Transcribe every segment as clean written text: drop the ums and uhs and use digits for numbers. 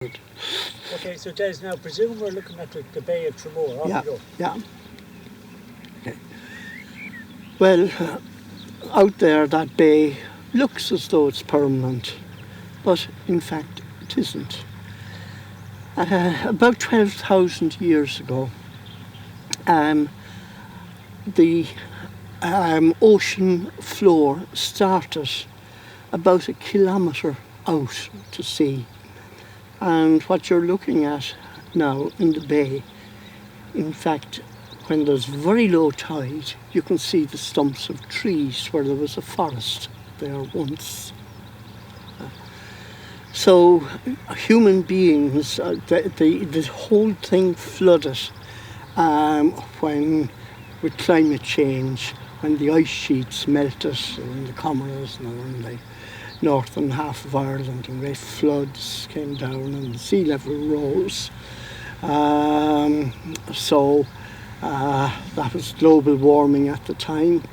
Okay, so Des, now presume we're looking at the Bay of Tramore. Off Yeah, you go. yeah. Okay. Well, out there that bay looks as though it's permanent, but in fact it isn't. About 12,000 years ago, the ocean floor started about a kilometre out to sea. And what you're looking at now in the bay, in fact, when there's very low tide, you can see the stumps of trees where there was a forest there once. So human beings, the whole thing flooded when, with climate change, when the ice sheets melted in the Comores and in the northern half of Ireland, and great floods came down and the sea level rose. That was global warming at the time,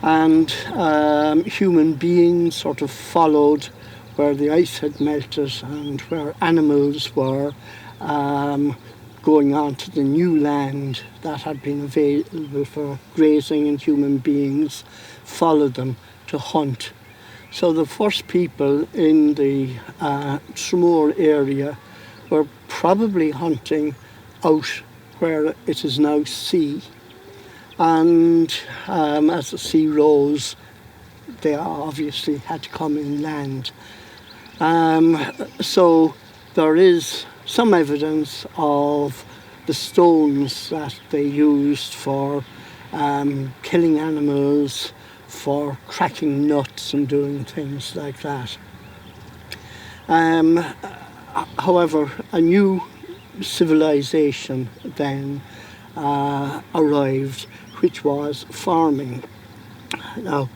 and human beings sort of followed where the ice had melted and where animals were going on to the new land that had been available for grazing, and human beings followed them to hunt. So the first people in the Tramore area were probably hunting out where it is now sea, and as the sea rose they obviously had to come inland. So there is some evidence of the stones that they used for killing animals, for cracking nuts and doing things like that. However, a new civilization then arrived, which was farming. Now,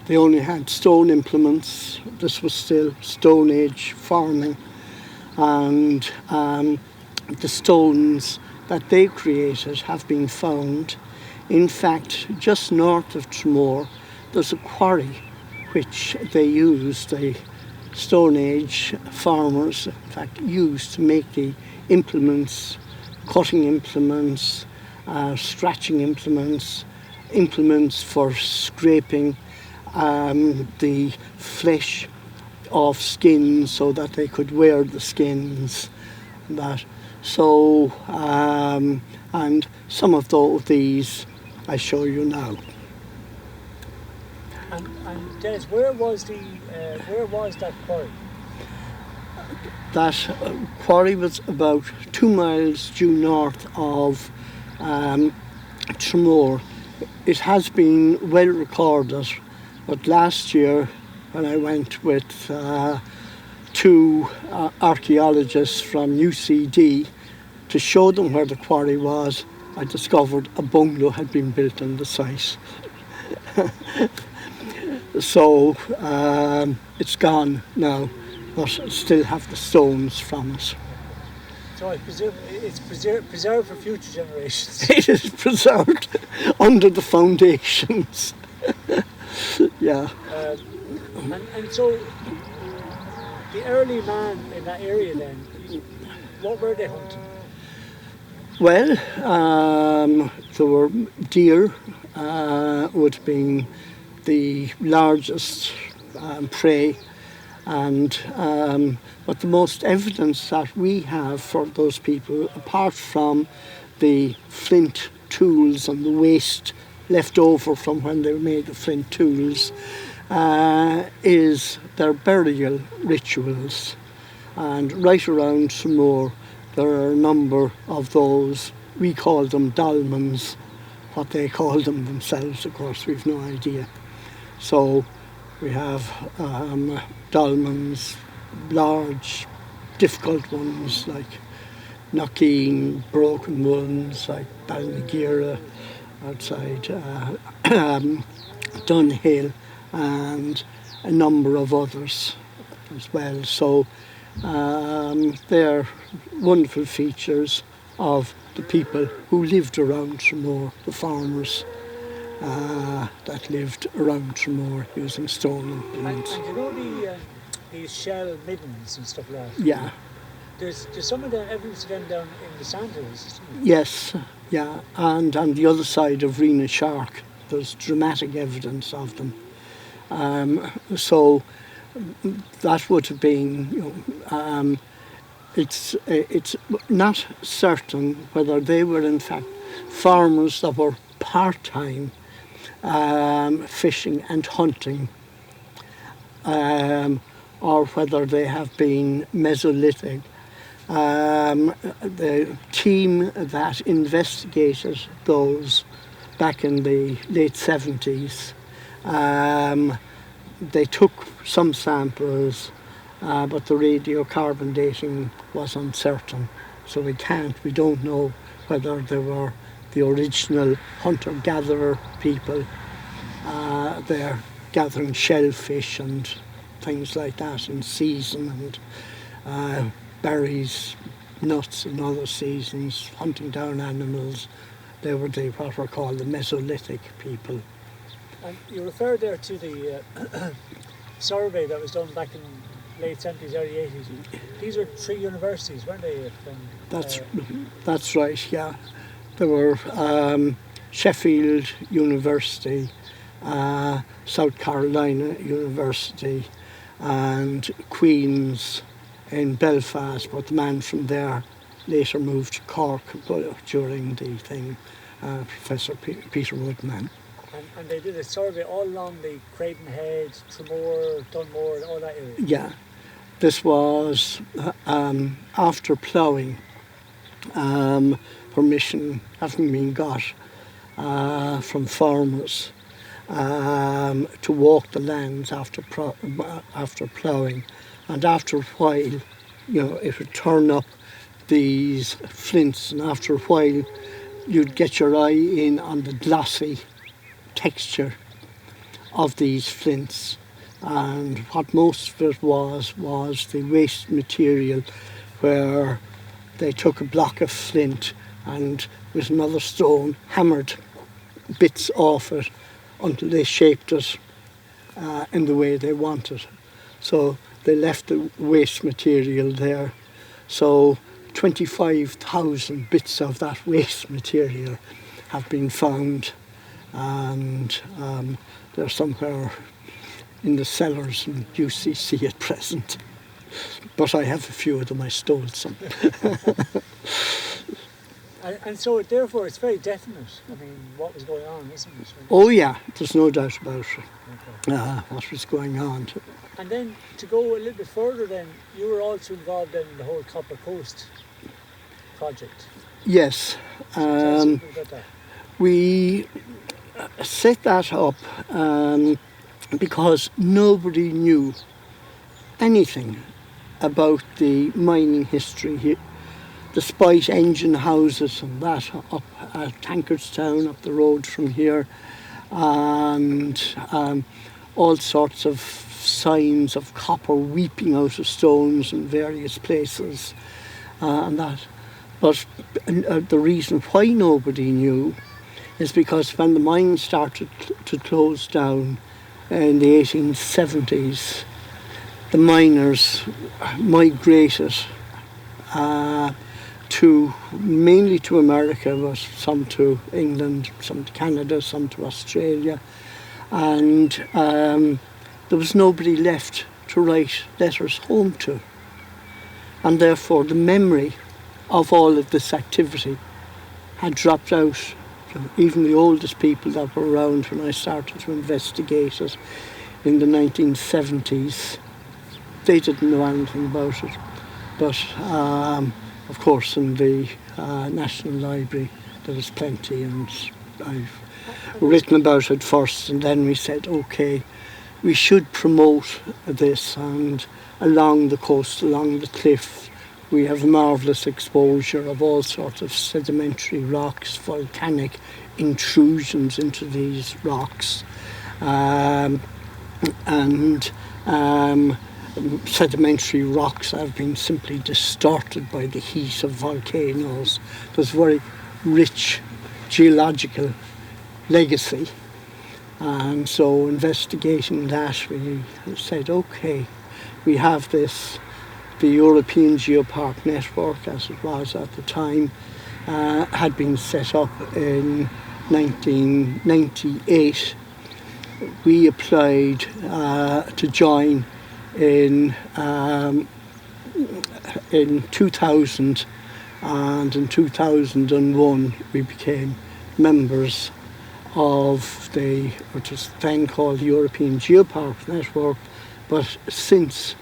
they only had stone implements. This was still Stone Age farming, and the stones that they created have been found. In fact, just north of Tramore, there's a quarry which they used, the Stone Age farmers, in fact, used to make the implements, cutting implements, scratching implements, implements for scraping the flesh off skins so that they could wear the skins. And some of these I show you now. And Des, where was that quarry? That quarry was about 2 miles due north of Tramore. It has been well recorded, but last year when I went with two archaeologists from UCD to show them where the quarry was, I discovered a bungalow had been built on the site. So it's gone now, but still have the stones from it. So I presume it's preserved for future generations. It is preserved under the foundations. Yeah. And so the early man in that area then, what were they hunting? Well, there were deer, would have been the largest prey, and but the most evidence that we have for those people, apart from the flint tools and the waste left over from when they made the flint tools, is their burial rituals. And right around Tramore there are a number of those. We call them dolmens. What they call them themselves, of course, we've no idea. So we have dolmens, large, difficult ones like Knockeen, broken ones like Balnagira outside Dunhill, and a number of others as well. So they're wonderful features of the people who lived around Tramore, the farmers that lived around Tramore using stone implements. And you know these shell middens and stuff like that? Yeah. there's some of the evidence of them down in the Sandhills, isn't there? Yes, yeah, and on the other side of Rena Shark, there's dramatic evidence of them. So that would have been, it's not certain whether they were in fact farmers that were part-time fishing and hunting, or whether they have been Mesolithic. The team that investigated those back in the late 70s, they took some samples, but the radiocarbon dating was uncertain. So we don't know whether they were the original hunter-gatherer people there gathering shellfish and things like that in season, and berries, nuts in other seasons, hunting down animals. They were what were called the Mesolithic people. And you referred there to the survey that was done back in late 70s, early 80s. These were 3 universities, weren't they? That's right, yeah. There were Sheffield University, South Carolina University, and Queen's in Belfast, but the man from there later moved to Cork during the thing, Professor Peter Woodman. And they did a survey all along the Creighton Head, Tramore, Dunmore, all that area? Yeah. This was after ploughing, permission having been got from farmers to walk the lands after ploughing. And after a while, it would turn up these flints, and after a while you'd get your eye in on the glossy texture of these flints. And what most of it was the waste material, where they took a block of flint and with another stone hammered bits off it until they shaped it in the way they wanted. So they left the waste material there. So 25,000 bits of that waste material have been found, and they're somewhere in the cellars in UCC at present. But I have a few of them, I stole some. And so therefore it's very definite, what was going on, isn't it? Oh yeah, there's no doubt about it. Okay. What was going on. And then to go a little bit further then, you were also involved in the whole Copper Coast project. Yes. Tell us a little bit about that. We set that up because nobody knew anything about the mining history here, despite engine houses and that up at Tankerstown, up the road from here, and all sorts of signs of copper weeping out of stones in various places, and that. But the reason why nobody knew is because when the mine started to close down in the 1870s, the miners migrated mainly to America, but some to England, some to Canada, some to Australia, and there was nobody left to write letters home to, and therefore the memory of all of this activity had dropped out. Even the oldest people that were around when I started to investigate it in the 1970s, they didn't know anything about it. But of course in the National Library there was plenty, and I've written about it first, and then we said, okay, we should promote this, and along the coast, along the cliff, we have marvellous exposure of all sorts of sedimentary rocks, volcanic intrusions into these rocks, and sedimentary rocks have been simply distorted by the heat of volcanoes. There's very rich geological legacy, and so investigating that, we said, okay, we have this the European Geopark network, as it was at the time, had been set up in 1998. We applied to join in 2000, and in 2001 we became members of what was then called the European Geopark network, but since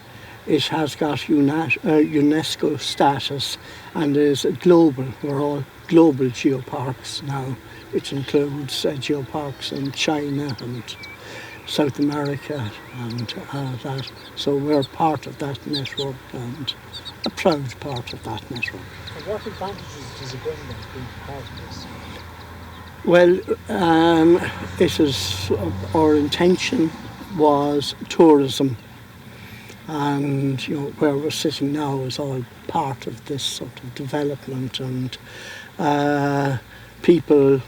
it has got UNESCO status and is a global, we're all global geoparks now. It includes geoparks in China and South America and that. So we're part of that network and a proud part of that network. And what advantages does it bring then being part of this? Well, it is, our intention was tourism, and where we're sitting now is all part of this sort of development, and people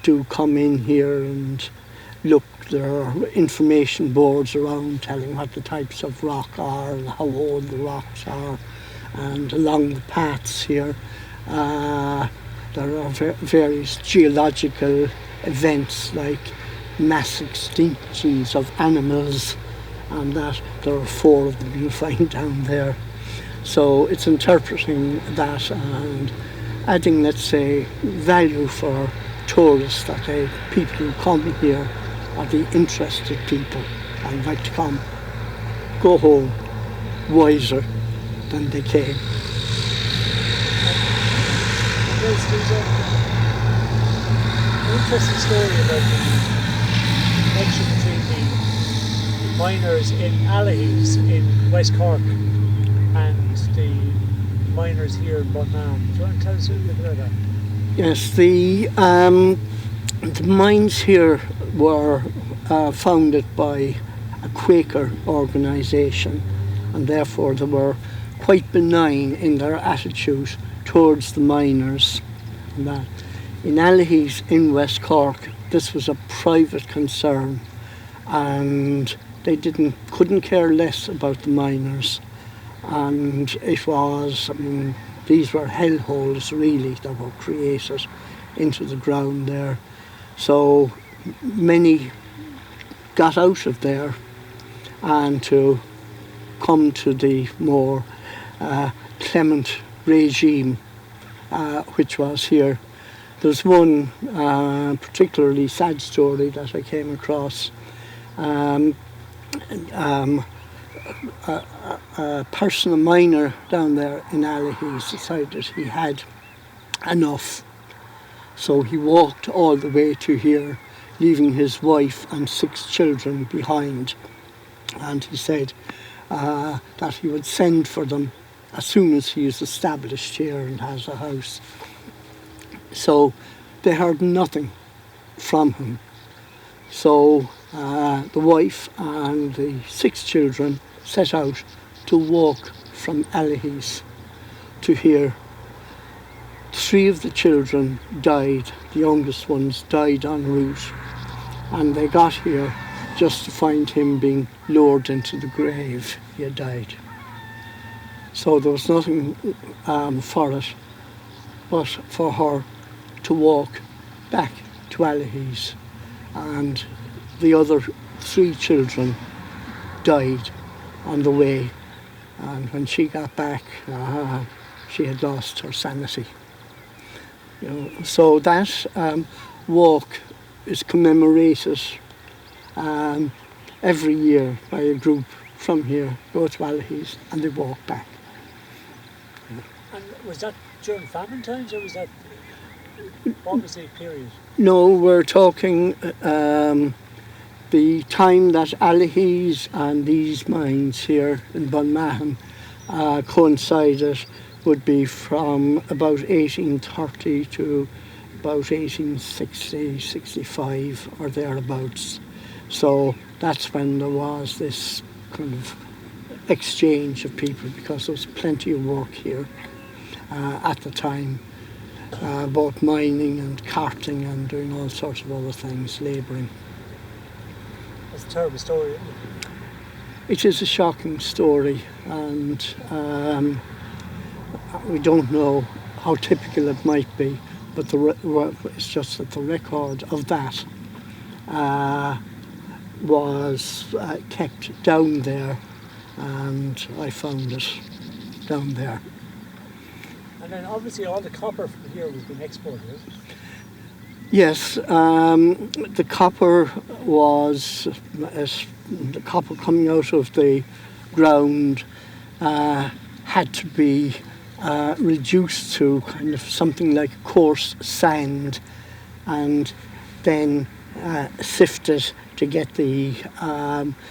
do come in here and look. There are information boards around telling what the types of rock are and how old the rocks are, and along the paths here there are various geological events like mass extinctions of animals, and that there are 4 of them you'll find down there. So it's interpreting that and adding, let's say, value for tourists, that people who come here are the interested people and like to come, go home wiser than they came. There's an interesting story about the connection between the miners in Allihies in West Cork and the miners here in Bunman. Do you want to tell us a little bit about that? Yes, the mines here were founded by a Quaker organisation, and therefore they were quite benign in their attitude towards the miners. And that. In Allihies in West Cork, this was a private concern, and they couldn't care less about the miners. And it was, these were hellholes really that were created into the ground there. So many got out of there and to come to the more clement regime which was here. There's one particularly sad story that I came across. A person, a miner down there in Allihies, decided he had enough. So he walked all the way to here, leaving his wife and 6 children behind. And he said that he would send for them as soon as he is established here and has a house. So they heard nothing from him. So the wife and the 6 children set out to walk from Allihies to here. 3 of the children died, the youngest ones died en route, and they got here just to find him being lowered into the grave. He had died. So there was nothing for it but for her to walk back to Allihies, and the other 3 children died on the way, and when she got back she had lost her sanity. So that walk is commemorated every year by a group from here, go to Allihies and they walk back. And was that during famine times, or was that, what was the period? No, we're talking the time that Allihies and these mines here in Bunmahan coincided would be from about 1830 to about 1860, 65 or thereabouts. So that's when there was this kind of exchange of people, because there was plenty of work here at the time, both mining and carting and doing all sorts of other things, labouring. That's a terrible story, isn't It is a shocking story, and we don't know how typical it might be, but it's just that the record of that was kept down there, and I found it down there. And then obviously all the copper from here was being exported, is it? Yes, the copper coming out of the ground had to be reduced to kind of something like coarse sand, and then sifted to get the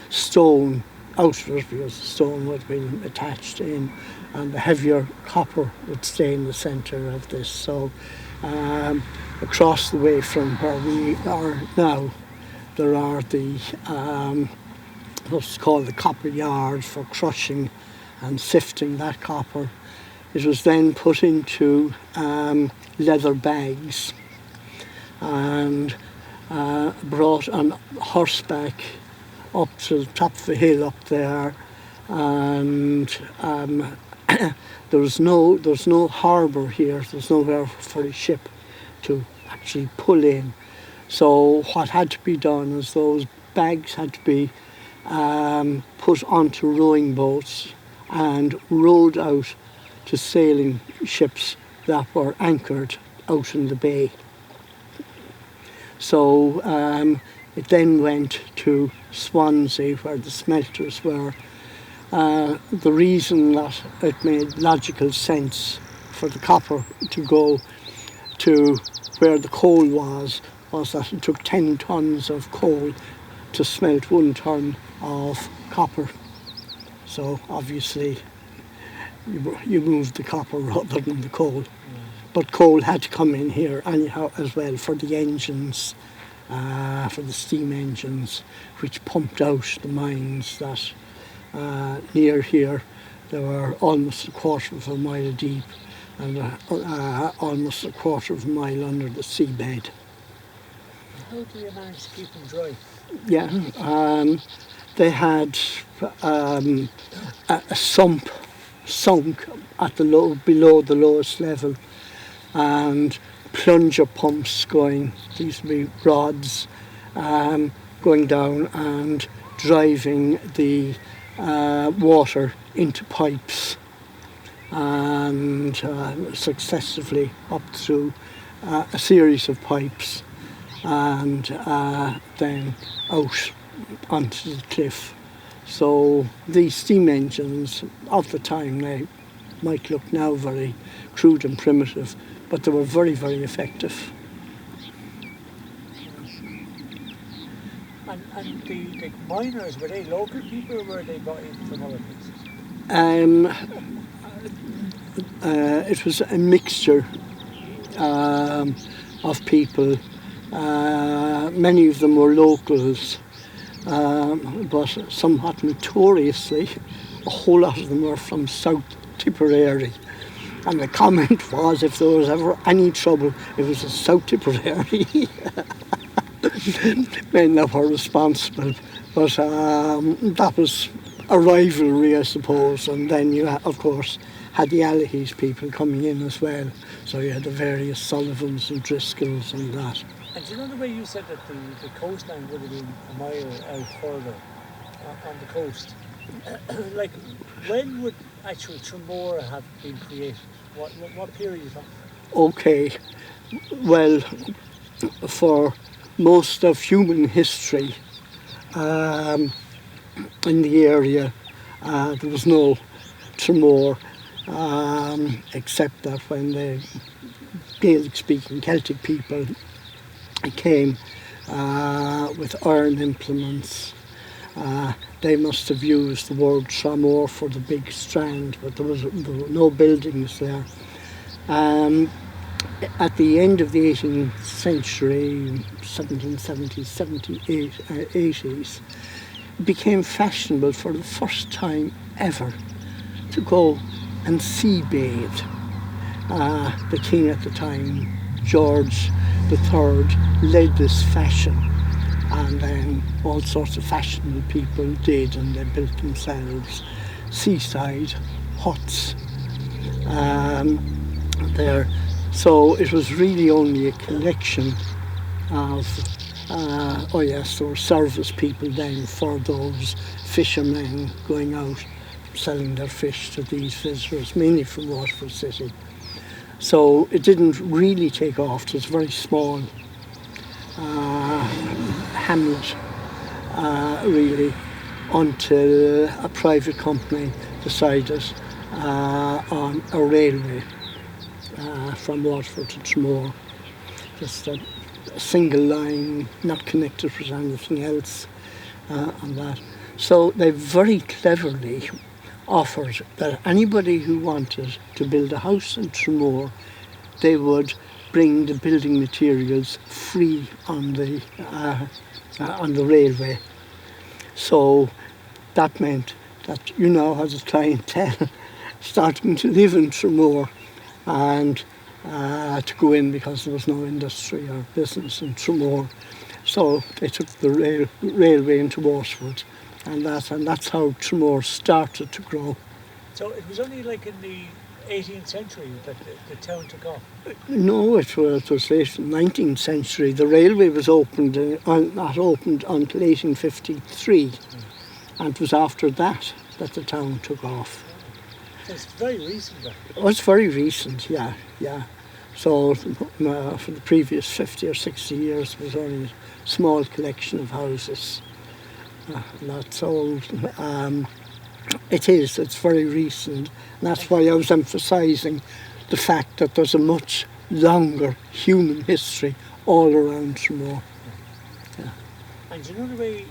stone out of it, because the stone would have been attached in, and the heavier copper would stay in the centre of this. So across the way from where we are now, there are the what's called the copper yard for crushing and sifting that copper. It was then put into leather bags and brought on horseback up to the top of the hill up there, and there's no harbour here. There's nowhere for a ship to actually pull in. So what had to be done is those bags had to be put onto rowing boats and rowed out to sailing ships that were anchored out in the bay. So it then went to Swansea, where the smelters were. The reason that it made logical sense for the copper to go to where the coal was that it took 10 tons of coal to smelt 1 ton of copper. So obviously you moved the copper rather than the coal. But coal had to come in here anyhow as well for the engines, for the steam engines, which pumped out the mines that near here. They were almost a quarter of a mile deep and almost a quarter of a mile under the seabed. How do you manage to keep them dry? Yeah, they had a sump sunk at below the lowest level, and plunger pumps going. These would be rods going down and driving the water into pipes, and successively up through a series of pipes, and then out onto the cliff. So these steam engines of the time, they might look now very crude and primitive, but they were very, very effective. And the miners, were they local people or were they brought in from other places? It was a mixture of people. Many of them were locals, but somewhat notoriously, a whole lot of them were from South Tipperary. And the comment was, if there was ever any trouble, it was the South Tipperary men that were responsible. But that was a rivalry, I suppose. And then you, of course, had the Allihies people coming in as well. So you had the various Sullivans and Driscolls and that. And do you know the way you said that the coastline would have been a mile out further on the coast? Like, when would actual Tramore have been created? What period are you talking? Okay, well, for most of human history in the area, there was no Tramore, except that when the Gaelic-speaking Celtic people came with iron implements, they must have used the word Tramore for the big strand, but there were no buildings there. At the end of the 18th century, 1770s, 80s, it became fashionable for the first time ever to go and sea bathe. The king at the time, George III, led this fashion, and then all sorts of fashionable people did, and they built themselves seaside huts there. So it was really only a collection of, oh yes, there were service people then for those fishermen going out selling their fish to these visitors, mainly from Waterford City. So it didn't really take off. It was a very small hamlet, really, until a private company decided on a railway from Waterford to Tramore. Just a single line, not connected with anything else on that. So they very cleverly offered that anybody who wanted to build a house in Tramore, they would bring the building materials free on the railway. So that meant that you now had a clientele starting to live in Tramore and to go in because there was no industry or business in Tramore. So they took the railway into Waterford, and that's how Tramore started to grow. So it was only like in the 18th century that the town took off? No, it was late 19th century. The railway was opened, not opened until 1853, and it was after that the town took off. So it's very recent then? Oh, it's very recent, yeah. So for the previous 50 or 60 years, it was only a small collection of houses. That's all. It's very recent. And that's why I was emphasising the fact that there's a much longer human history all around Tramore. Yeah. And you know the way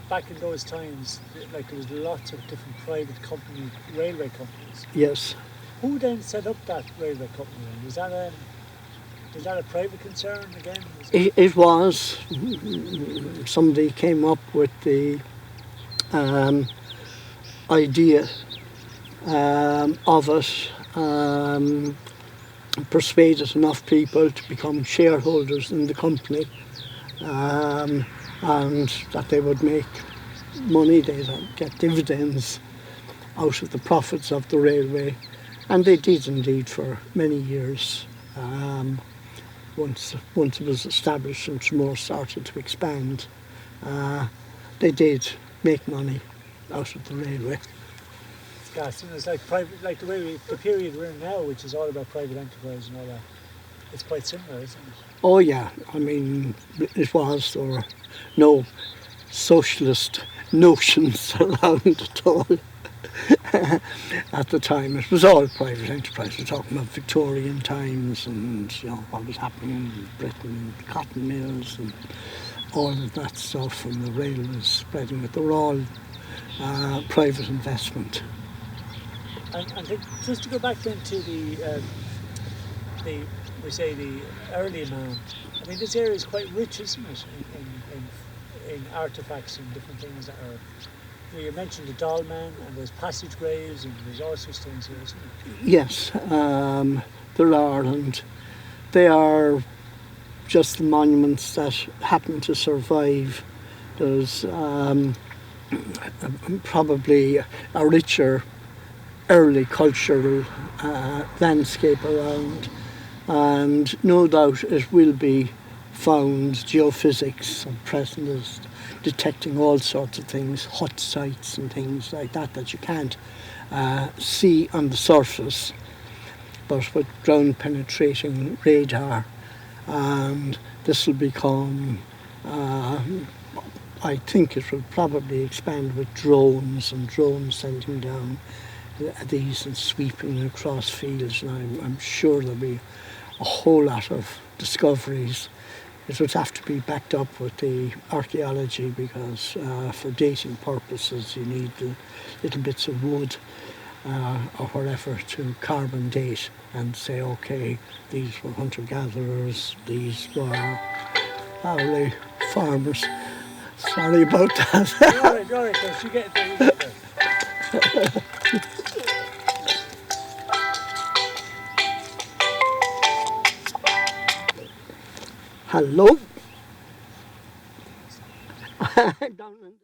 back in those times, like there was lots of different private railway companies. Yes. Who then set up that railway company? Was that a private concern again? It was. Somebody came up with the idea of it, persuaded enough people to become shareholders in the company, and that they would make money, they'd get dividends out of the profits of the railway, and they did indeed for many years. Once it was established and Tramore started to expand, they did make money out of the railway. It's gas, and it's like private, like the period we're in now, which is all about private enterprise and all that. It's quite similar, isn't it? Oh yeah, I mean, it was. There were no socialist notions around at all at the time. It was all private enterprise. We're talking about Victorian times, and what was happening in Britain, cotton mills and all of that stuff, and the rail was spreading. But they were all private investment. And just to go back then to the early man. I mean, this area is quite rich, isn't it, in artefacts and different things that are. You mentioned the Dollman, and there's passage graves, and there's all sorts of things here, isn't it? Yes, there are, and they are just the monuments that happen to survive. There's probably a richer early cultural landscape around, and no doubt it will be found geophysics and present as detecting all sorts of things, hut sites and things like that you can't see on the surface, but with ground penetrating radar, and this will become I think it will probably expand with drones sending down these and sweeping across fields, and I'm sure there'll be a whole lot of discoveries. It would have to be backed up with the archaeology, because for dating purposes you need the little bits of wood or whatever to carbon date and say, okay, these were hunter-gatherers, these were early farmers. Sorry about that. All right, so you get it. Hello. Down in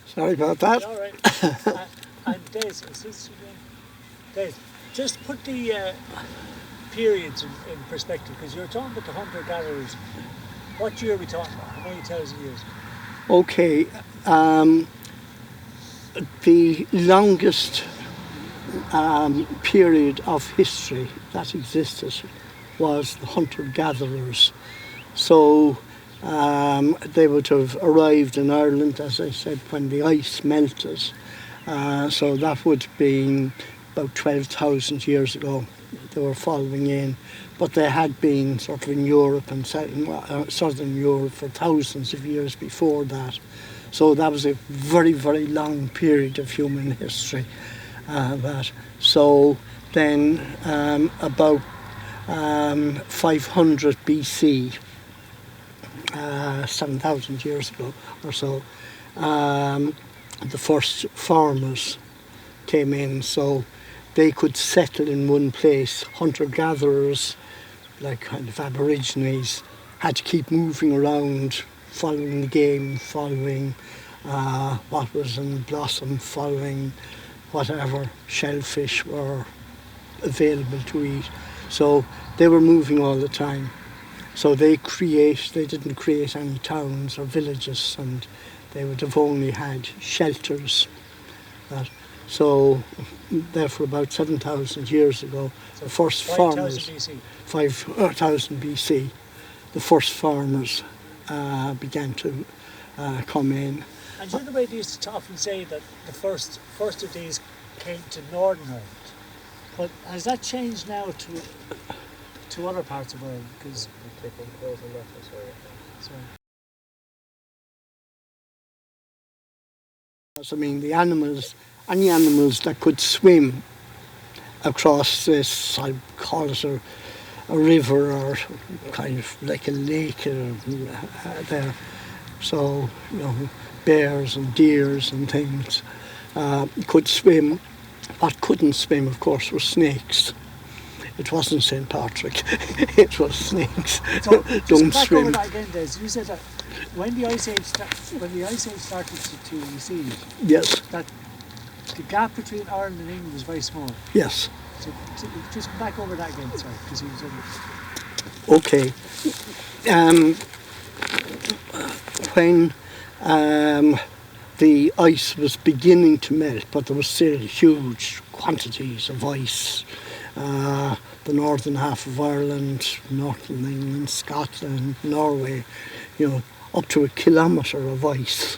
Sorry about that. All right. And Des, is this again? Des, just put the periods in perspective, because you're talking about the hunter-gatherers. What year are we talking about? How many thousand years? Okay, the longest period of history that existed was the hunter-gatherers. So they would have arrived in Ireland, as I said, when the ice melted. So that would have been about 12,000 years ago. They were following in, but they had been sort of in Europe and southern Europe for thousands of years before that. So that was a very, very long period of human history. So then about 500 BC, 7,000 years ago or so, the first farmers came in, so they could settle in one place. Hunter-gatherers, like kind of aborigines, had to keep moving around, following the game, following what was in blossom, following whatever shellfish were available to eat. So they were moving all the time. So they didn't create any towns or villages, and they would have only had shelters. So therefore about 7,000 years ago, So the first 5,000 farmers, BC. 5,000 BC, the first farmers began to come in. And you know the way they used to often say that the first of these came to Northern Ireland, but has that changed now to other parts of Ireland? Because I mean, the animals, any animals that could swim across this, I call it a river or kind of like a lake there. So, you know, bears and deers and things could swim. What couldn't swim, of course, were snakes. It wasn't St. Patrick, it was snakes. So Don't back swim. over that again, Des. You said that when the ice age started to recede, Yes, that the gap between Ireland and England was very small. yes. So just come back over that again, sorry, because he was Okay. When the ice was beginning to melt, but there was still huge quantities of ice. The northern half of Ireland, northern England, Scotland, Norway, you know, up to 1 kilometre of ice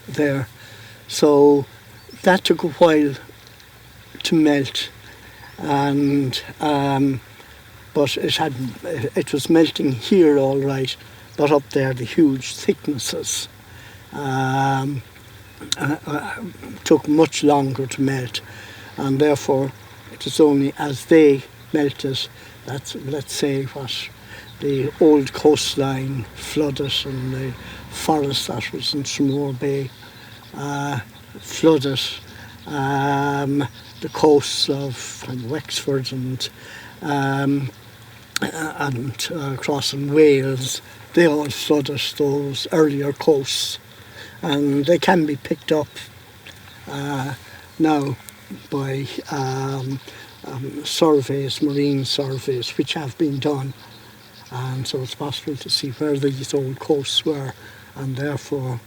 there. So that took a while to melt, and but it was melting here all right, but up there the huge thicknesses took much longer to melt, and therefore it was only as they melted that, let's say, what the old coastline flooded, and the forest that was in Tramore Bay flooded, the coasts of Wexford and across in Wales, they all flooded those earlier coasts, and they can be picked up now by surveys, marine surveys, which have been done. And so it's possible to see where these old coasts were, and therefore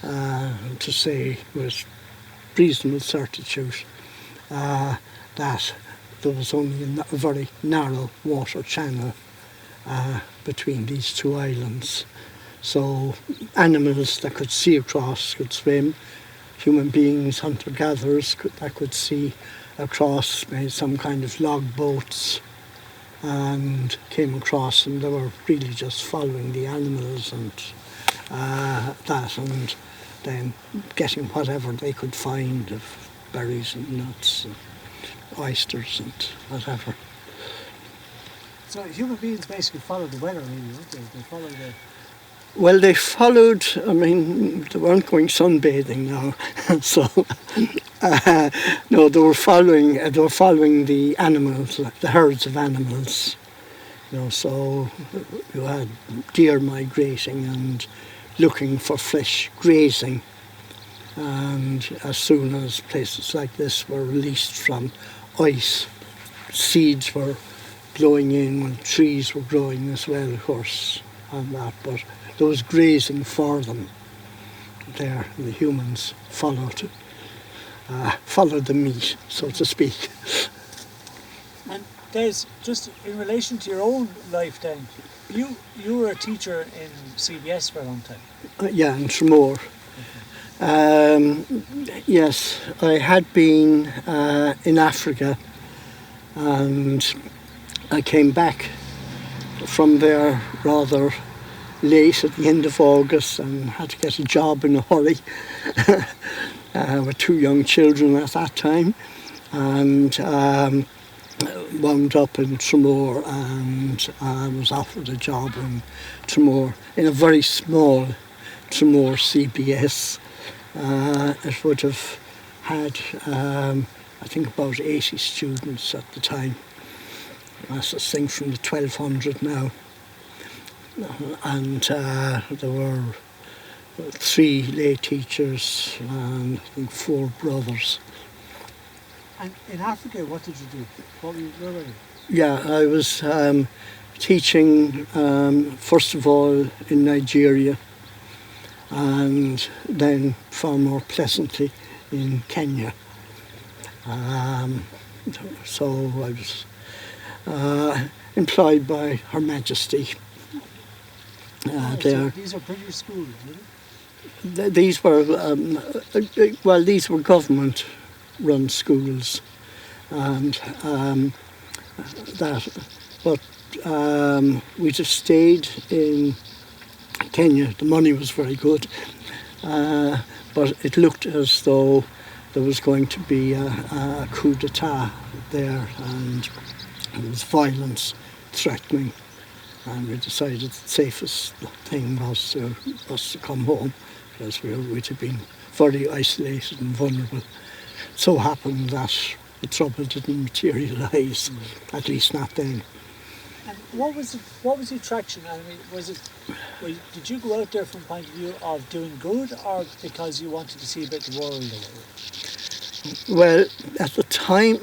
to say with reasonable certitude that there was only a very narrow water channel between these two islands. So animals that could see across could swim, human beings, hunter-gatherers that could see across, made some kind of log boats and came across, and they were really just following the animals and that, and then getting whatever they could find of berries and nuts and oysters and whatever. So human beings basically follow the weather, really, don't they? They follow the... Well, they followed, I mean, they weren't going sunbathing now, so no, they were following the animals, the herds of animals. So you had deer migrating and looking for fresh grazing, and as soon as places like this were released from ice, seeds were blowing in and trees were growing as well, of course, and that, but there was grazing for them there, and the humans followed the meat, so to speak. And Des, just in relation to your own life then, you were a teacher in CBS for a long time. Yeah, in Tramore. Yes, I had been in Africa, and I came back from there rather late at the end of August and had to get a job in a hurry with two young children at that time, and wound up in Tramore, and I was offered a job in Tramore, in a very small Tramore CBS. It would have had, I think, about 80 students at the time. That's a thing from the 1200 now. And there were 3 lay teachers and I think 4 brothers. And in Africa, what did you do? Where were you? Yeah, I was teaching first of all in Nigeria, and then far more pleasantly in Kenya. So I was employed by Her Majesty. So these are British schools, really? These were government-run schools, and that. But we just stayed in Kenya. The money was very good, but it looked as though there was going to be a coup d'etat there, and there was violence threatening. And we decided the safest thing was to come home, because we'd have been very isolated and vulnerable. So happened that the trouble didn't materialise, at least not then. And what was the attraction? I mean, did you go out there from the point of view of doing good, or because you wanted to see a bit of the world? Well, at the time,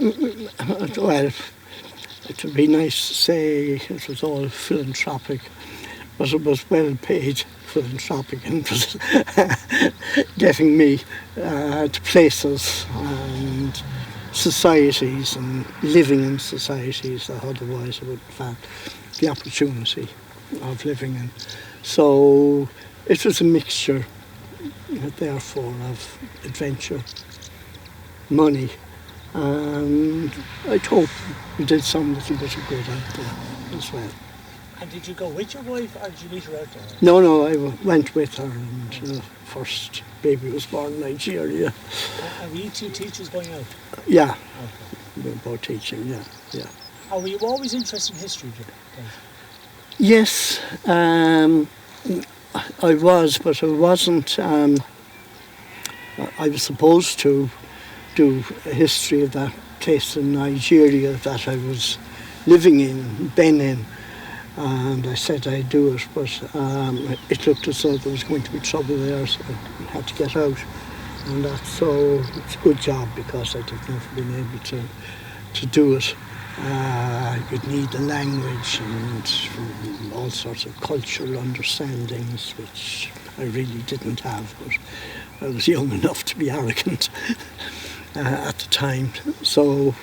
it would be nice to say it was all philanthropic, but it was well paid philanthropic, and it was getting me to places and societies and living in societies that otherwise I wouldn't have had the opportunity of living in. So it was a mixture, therefore, of adventure, money, and I'd hope we did some little bit of good out there as well. And did you go with your wife, or did you meet her out there? No, I went with her, and first baby was born in Nigeria. And were you 2 teachers going out? Yeah, okay. we were both teaching, yeah. And were you always interested in history, Dave? Yes, I was, but I wasn't. I was supposed to do a history of that place in Nigeria that I was living in, Benin, and I said I'd do it, but it looked as though there was going to be trouble there, so I had to get out. And that's so it's a good job, because I'd have never been able to to do it. You'd need the language and all sorts of cultural understandings, which I really didn't have, but I was young enough to be arrogant at the time. So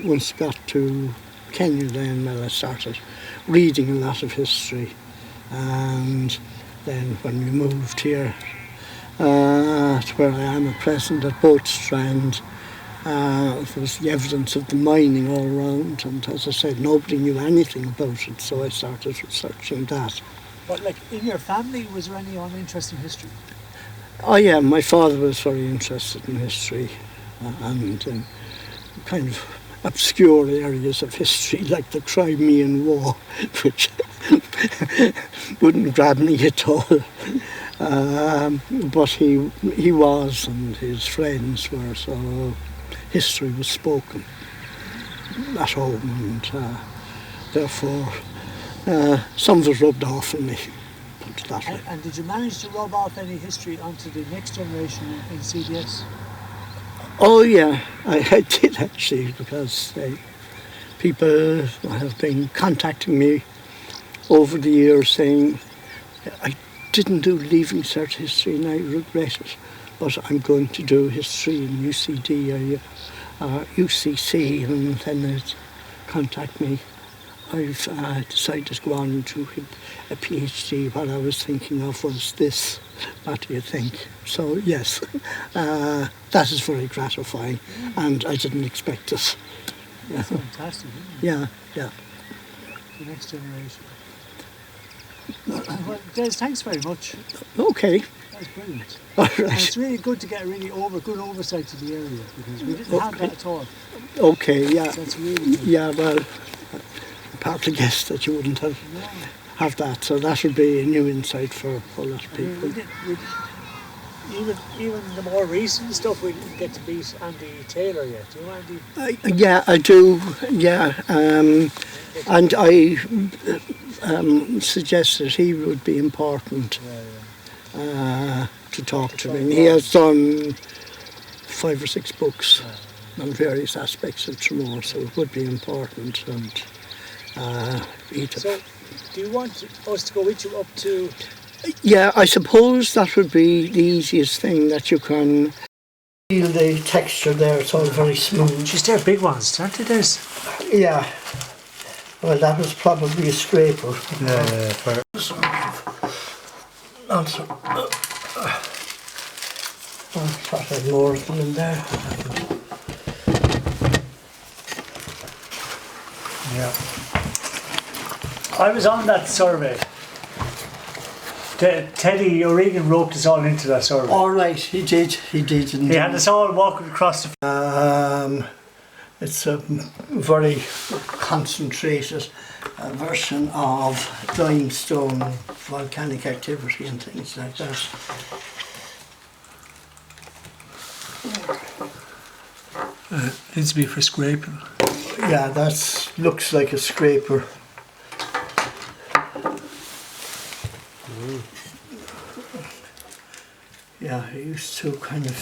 once I got to Kenya then, well, I started reading a lot of history, and then when we moved here to where I am at present at Boat Strand, there was the evidence of the mining all around, and as I said, nobody knew anything about it, so I started researching that. But like in your family, was there anyone interested in history? Oh yeah, my father was very interested in history and kind of obscure areas of history like the Crimean War, which wouldn't grab me at all. But he was, and his friends were, so history was spoken at home, and therefore some of it rubbed off on me. Put it that way. And did you manage to rub off any history onto the next generation in CDS? Oh yeah, I did actually, because people have been contacting me over the years saying, I didn't do Leaving Cert history and I regret it, but I'm going to do history in UCD or UCC, and then they'd contact me. I've decided to go on and do a PhD. What I was thinking of was this. What do you think? So yes, that is very gratifying, and I didn't expect it. That's fantastic, isn't it? Yeah, yeah. The next generation. Well, Des, thanks very much. Okay. That's brilliant. All And right. it's really good to get a really good oversight to the area, because we didn't have that at all. Okay, yeah. So that's really good. Yeah, well, I partly guessed that you wouldn't have that, so that would be a new insight for a lot of I mean, people. even the more recent stuff, we didn't get to beat Andy Taylor yet. Do you, Andy? Yeah, I do. Yeah, and I suggested he would be important to talk to me. He has done 5 or 6 books on various aspects of Tramore, so it would be important. And So, do you want us to go with you up to? yeah, I suppose that would be the easiest thing, that you can feel the texture there. It's all very smooth. Just they're big ones, aren't they? There's. Yeah. Well, that was probably a scraper. Yeah. Also, I thought I had more of them in there. Yeah. I was on that survey. Teddy O'Regan roped us all into that survey. All right, he did. Indeed. He had us all walking across the. It's a very concentrated version of limestone, volcanic activity and things like that. Needs to be for scraping. Yeah, that looks like a scraper. Yeah, I used to kind of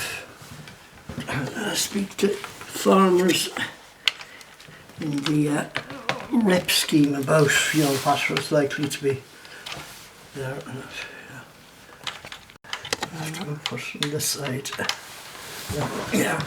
speak to farmers in the rep scheme about, what was likely to be there. I'll put it on this side. Yeah.